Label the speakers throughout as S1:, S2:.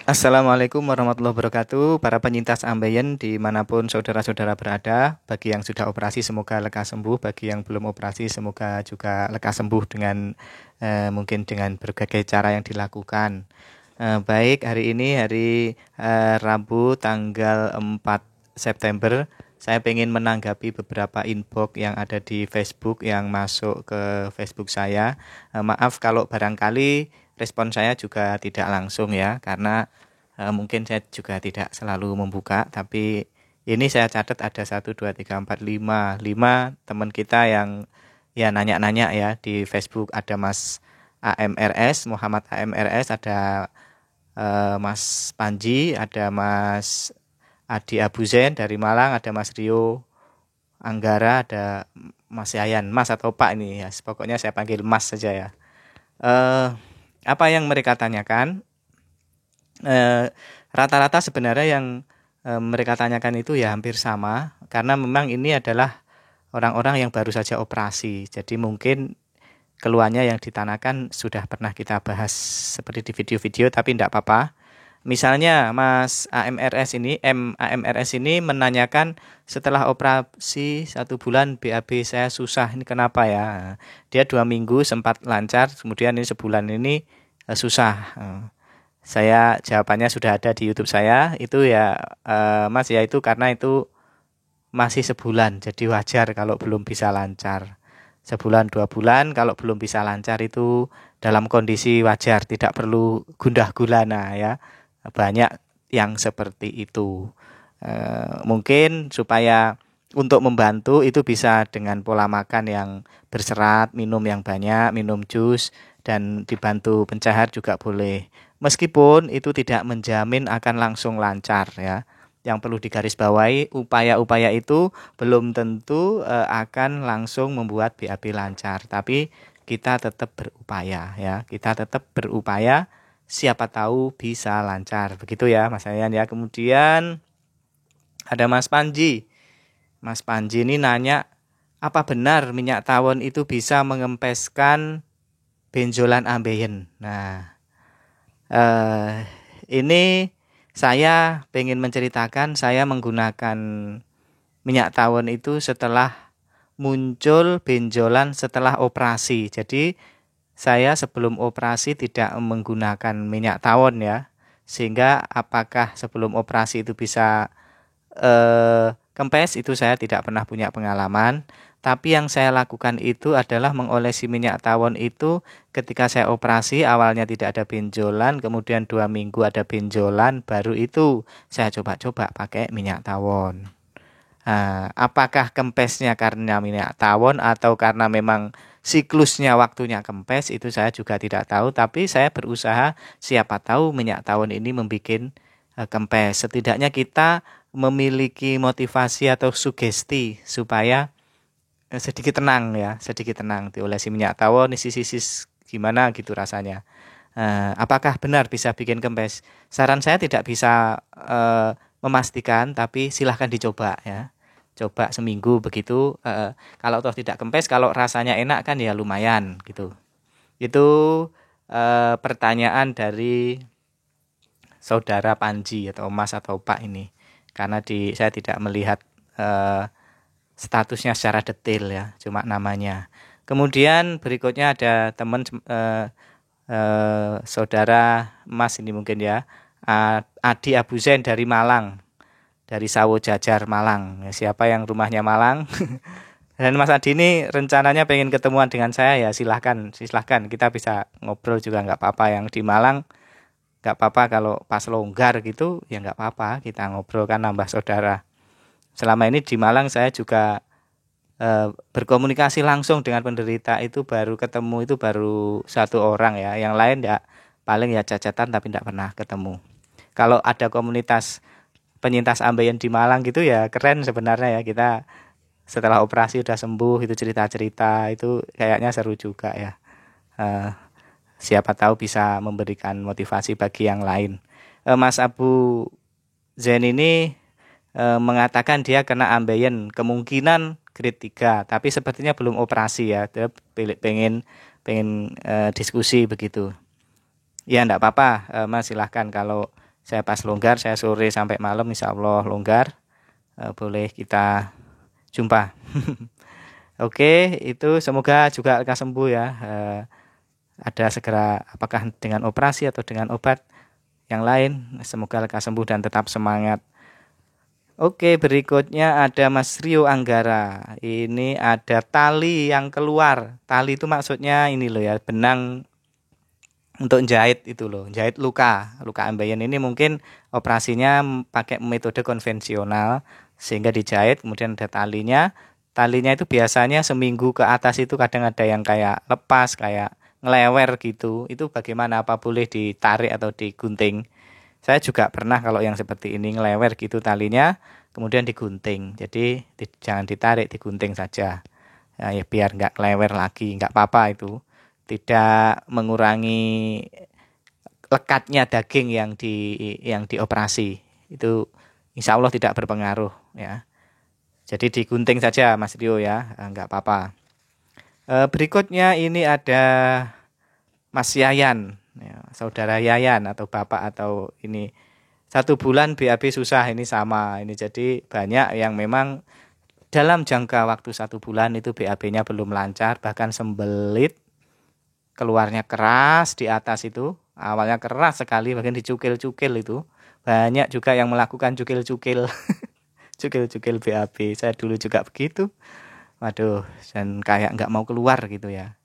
S1: Assalamualaikum warahmatullahi wabarakatuh. Para penyintas ambeien dimanapun saudara-saudara berada. Bagi yang sudah operasi semoga lekas sembuh. Bagi yang belum operasi semoga juga lekas sembuh dengan mungkin dengan berbagai cara yang dilakukan. Baik, hari ini hari Rabu tanggal 4 September. Saya ingin menanggapi beberapa inbox yang ada di Facebook yang masuk ke Facebook saya. Maaf kalau barangkali respon saya juga tidak langsung ya, karena mungkin saya juga tidak selalu membuka, tapi ini saya catat ada 1, 2, 3, 4, 5 teman kita yang ya nanya-nanya ya di Facebook. Ada Mas AMRS, Muhammad AMRS, ada Mas Panji, ada Mas Adi Abu Zain dari Malang, ada Mas Rio Anggara, ada Mas Yayan, Mas atau Pak ini ya, pokoknya saya panggil Mas saja ya. Eh, Apa yang mereka tanyakan? Eh, Rata-rata sebenarnya yang mereka tanyakan itu ya hampir sama, karena memang ini adalah orang-orang yang baru saja operasi. Jadi mungkin keluhannya yang ditanyakan sudah pernah kita bahas seperti di video-video, tapi tidak apa-apa. Misalnya Mas AMRS ini, AMRS ini menanyakan setelah operasi 1 bulan BAB saya susah, ini kenapa ya? Dia 2 minggu sempat lancar, kemudian ini sebulan ini susah. Saya jawabannya sudah ada di YouTube saya. Itu ya Mas ya, itu karena itu masih sebulan, jadi wajar kalau belum bisa lancar. 1 bulan 2 bulan kalau belum bisa lancar itu dalam kondisi wajar, tidak perlu gundah gulana ya. Banyak yang seperti itu. Mungkin supaya untuk membantu itu bisa dengan pola makan yang berserat, minum yang banyak, minum jus, dan dibantu pencahar juga boleh. Meskipun itu tidak menjamin akan langsung lancar ya. Yang perlu digarisbawahi, upaya-upaya itu belum tentu akan langsung membuat BAB lancar, tapi kita tetap berupaya ya. Kita tetap berupaya, siapa tahu bisa lancar. Begitu ya Mas Ayan ya. Kemudian ada Mas Panji. Mas Panji ini nanya, apa benar minyak tawon itu bisa mengempeskan benjolan ambeien? Nah, ini saya pengen menceritakan saya menggunakan minyak tawon itu setelah muncul benjolan setelah operasi. Jadi saya sebelum operasi tidak menggunakan minyak tawon ya. Sehingga apakah sebelum operasi itu bisa kempes, itu saya tidak pernah punya pengalaman. Tapi yang saya lakukan itu adalah mengolesi minyak tawon itu ketika saya operasi. Awalnya tidak ada benjolan, kemudian 2 minggu ada benjolan, baru itu saya coba-coba pakai minyak tawon. Apakah kempesnya karena minyak tawon atau karena memang siklusnya waktunya kempes, itu saya juga tidak tahu. Tapi saya berusaha, siapa tahu minyak tawon ini membuat kempes. Setidaknya kita memiliki motivasi atau sugesti supaya sedikit tenang ya, sedikit tenang. Diolesi minyak tawon, isi-isi gimana gitu rasanya. Apakah benar bisa bikin kempes? Saran saya tidak bisa memastikan, tapi silahkan dicoba ya. Coba seminggu begitu. Kalau toh tidak kempes, kalau rasanya enak kan ya lumayan gitu. Itu pertanyaan dari saudara Panji atau Mas atau Pak ini. Karena saya tidak melihat statusnya secara detail ya, cuma namanya. Kemudian berikutnya ada teman saudara Mas ini mungkin ya, Adi Abu Zain dari Malang, dari Sawo Jajar Malang. Ya, siapa yang rumahnya Malang? Dan Mas Adi ini rencananya pengen ketemuan dengan saya ya, silahkan, silahkan kita bisa ngobrol juga nggak apa-apa. Yang di Malang nggak apa-apa, kalau pas longgar gitu ya nggak apa-apa, kita ngobrol kan nambah saudara. Selama ini di Malang saya juga berkomunikasi langsung dengan penderita itu baru ketemu itu baru 1 orang ya, yang lain ya paling ya cacatan tapi tidak pernah ketemu. Kalau ada komunitas penyintas ambeien di Malang gitu ya keren sebenarnya ya, kita setelah operasi udah sembuh itu cerita-cerita itu kayaknya seru juga ya. Eh, Siapa tahu bisa memberikan motivasi bagi yang lain. Mas Abu Zain ini mengatakan dia kena ambeien, kemungkinan grade 3, tapi sepertinya belum operasi ya. Dia pengen pengen diskusi begitu. Ya enggak apa-apa, Mas silahkan kalau Saya pas longgar, saya sore sampai malam insya Allah longgar, boleh kita jumpa. Oke, itu semoga juga lekas sembuh ya. Ada segera, apakah dengan operasi atau dengan obat yang lain, semoga lekas sembuh dan tetap semangat. Oke, berikutnya ada Mas Rio Anggara. Ini ada tali yang keluar. Tali itu maksudnya ini loh ya, benang untuk jahit itu loh, jahit luka ambeien. Ini mungkin operasinya pakai metode konvensional sehingga dijahit, kemudian ada talinya. Talinya itu biasanya seminggu ke atas itu kadang ada yang kayak lepas, kayak ngelewer gitu. Itu bagaimana, apa boleh ditarik atau digunting? Saya juga pernah kalau yang seperti ini ngelewer gitu talinya, kemudian digunting. Jadi jangan ditarik, digunting saja. Ya, biar nggak ngelewer lagi, nggak apa-apa itu. Tidak mengurangi lekatnya daging yang dioperasi. Itu insya Allah tidak berpengaruh ya. Jadi digunting saja Mas Rio ya, nggak apa-apa. Berikutnya ini ada Mas Yayan. Ya, saudara Yayan atau bapak atau ini 1 bulan BAB susah, ini sama ini. Jadi banyak yang memang dalam jangka waktu 1 bulan itu BAB-nya belum lancar, bahkan sembelit, keluarnya keras di atas itu, awalnya keras sekali, bahkan dicukil-cukil itu. Banyak juga yang melakukan cukil-cukil cukil-cukil BAB. Saya dulu juga begitu, waduh, dan kayak nggak mau keluar gitu ya.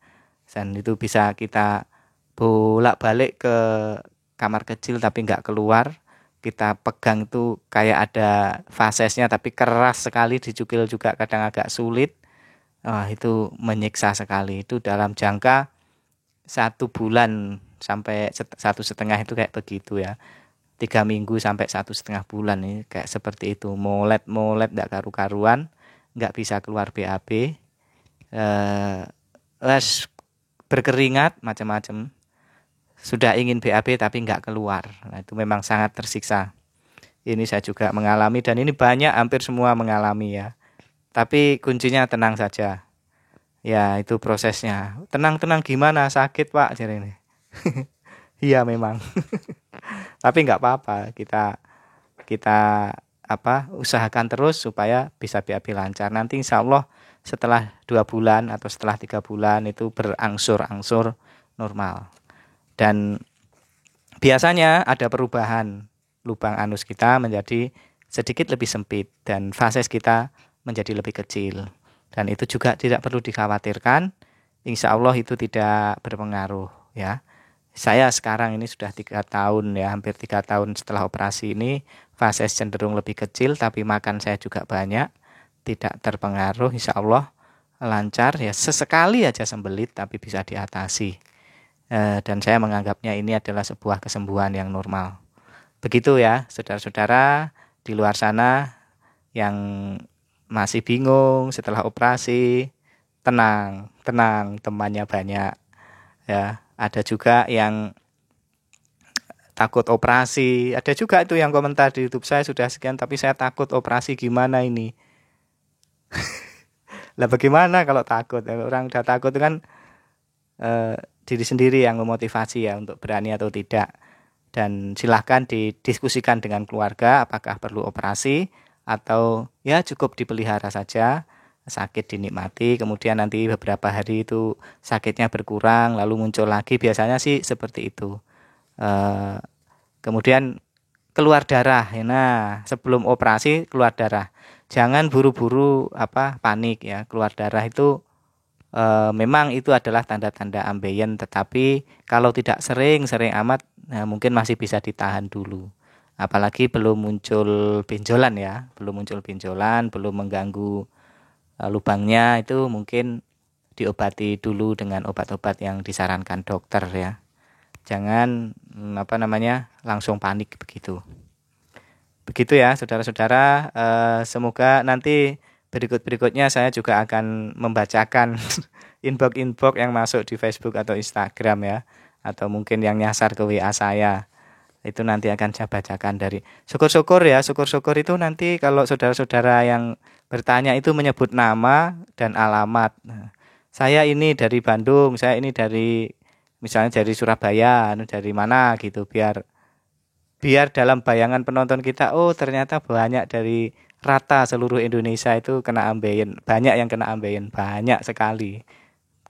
S1: Dan itu bisa kita bolak-balik ke kamar kecil tapi nggak keluar. Kita pegang itu kayak ada fasesnya tapi keras sekali, dicukil juga kadang agak sulit. Itu menyiksa sekali. Itu dalam jangka 1 bulan sampai 1,5 itu kayak begitu ya. 3 minggu sampai 1,5 bulan ini kayak seperti itu. Molet nggak karu-karuan, nggak bisa keluar BAB. Berkeringat macam-macam. Sudah ingin BAB tapi nggak keluar. Nah, itu memang sangat tersiksa. Ini saya juga mengalami dan ini banyak, hampir semua mengalami ya. Tapi kuncinya tenang saja. Ya, itu prosesnya. Tenang-tenang gimana? Sakit, Pak, jadi ini. Iya memang. Tapi nggak apa-apa. Kita usahakan terus supaya bisa BAB lancar. Nanti insya Allah setelah 2 bulan atau setelah 3 bulan itu berangsur-angsur normal. Dan biasanya ada perubahan, lubang anus kita menjadi sedikit lebih sempit dan fases kita menjadi lebih kecil. Dan itu juga tidak perlu dikhawatirkan, insya Allah itu tidak berpengaruh ya. Saya sekarang ini sudah 3 tahun ya, hampir 3 tahun setelah operasi ini, fases cenderung lebih kecil tapi makan saya juga banyak, tidak terpengaruh, insya Allah lancar ya. Sesekali aja sembelit tapi bisa diatasi. Dan saya menganggapnya ini adalah sebuah kesembuhan yang normal. Begitu ya saudara-saudara di luar sana yang masih bingung setelah operasi, tenang, temannya banyak ya. Ada juga yang takut operasi, ada juga itu yang komentar di YouTube saya, sudah sekian tapi saya takut operasi, gimana ini? Lah bagaimana kalau takut? Orang udah takut itu kan diri sendiri yang memotivasi ya untuk berani atau tidak. Dan silahkan didiskusikan dengan keluarga apakah perlu operasi atau ya cukup dipelihara saja, sakit dinikmati, kemudian nanti beberapa hari itu sakitnya berkurang lalu muncul lagi, biasanya sih seperti itu. Kemudian keluar darah, nah sebelum operasi keluar darah, jangan buru-buru panik ya. Keluar darah itu memang itu adalah tanda-tanda ambeien, tetapi kalau tidak sering-sering amat, nah mungkin masih bisa ditahan dulu. Apalagi belum muncul benjolan ya, belum mengganggu lubangnya, itu mungkin diobati dulu dengan obat-obat yang disarankan dokter ya. Jangan langsung panik begitu. Begitu ya saudara-saudara, semoga nanti berikutnya saya juga akan membacakan inbox yang masuk di Facebook atau Instagram ya, atau mungkin yang nyasar ke WA saya. Itu nanti akan saya bacakan dari syukur-syukur itu nanti kalau saudara-saudara yang bertanya itu menyebut nama dan alamat. Nah, saya ini dari Bandung, saya ini dari misalnya dari Surabaya, dari mana gitu, biar biar dalam bayangan penonton kita, oh ternyata banyak dari rata seluruh Indonesia itu kena ambeien, banyak yang kena ambeien, banyak sekali.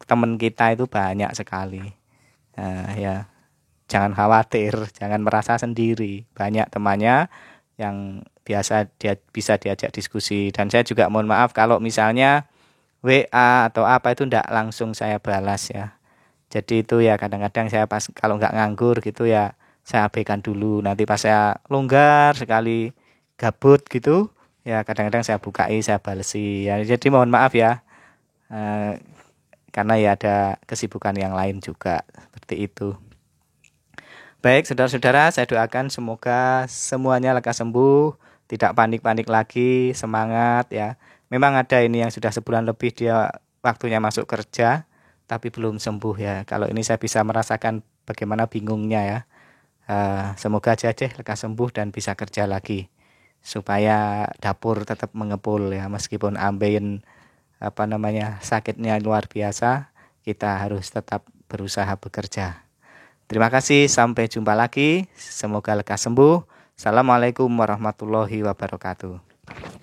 S1: Teman kita itu banyak sekali. Nah, ya jangan khawatir, jangan merasa sendiri. Banyak temannya yang biasa dia bisa diajak diskusi. Dan saya juga mohon maaf kalau misalnya WA atau apa itu enggak langsung saya balas ya. Jadi itu ya kadang-kadang saya pas kalau nggak nganggur gitu ya saya abaikan dulu. Nanti pas saya longgar sekali gabut gitu ya kadang-kadang saya bukai saya balesi ya. Jadi mohon maaf ya eh, karena ya ada kesibukan yang lain juga seperti itu. Baik saudara-saudara, saya doakan semoga semuanya lekas sembuh, tidak panik-panik lagi, semangat ya. Memang ada ini yang sudah sebulan lebih dia waktunya masuk kerja tapi belum sembuh ya. Kalau ini saya bisa merasakan bagaimana bingungnya ya. Semoga aja deh lekas sembuh dan bisa kerja lagi supaya dapur tetap mengepul ya meskipun ambeien sakitnya luar biasa, kita harus tetap berusaha bekerja. Terima kasih, sampai jumpa lagi. Semoga lekas sembuh. Assalamualaikum warahmatullahi wabarakatuh.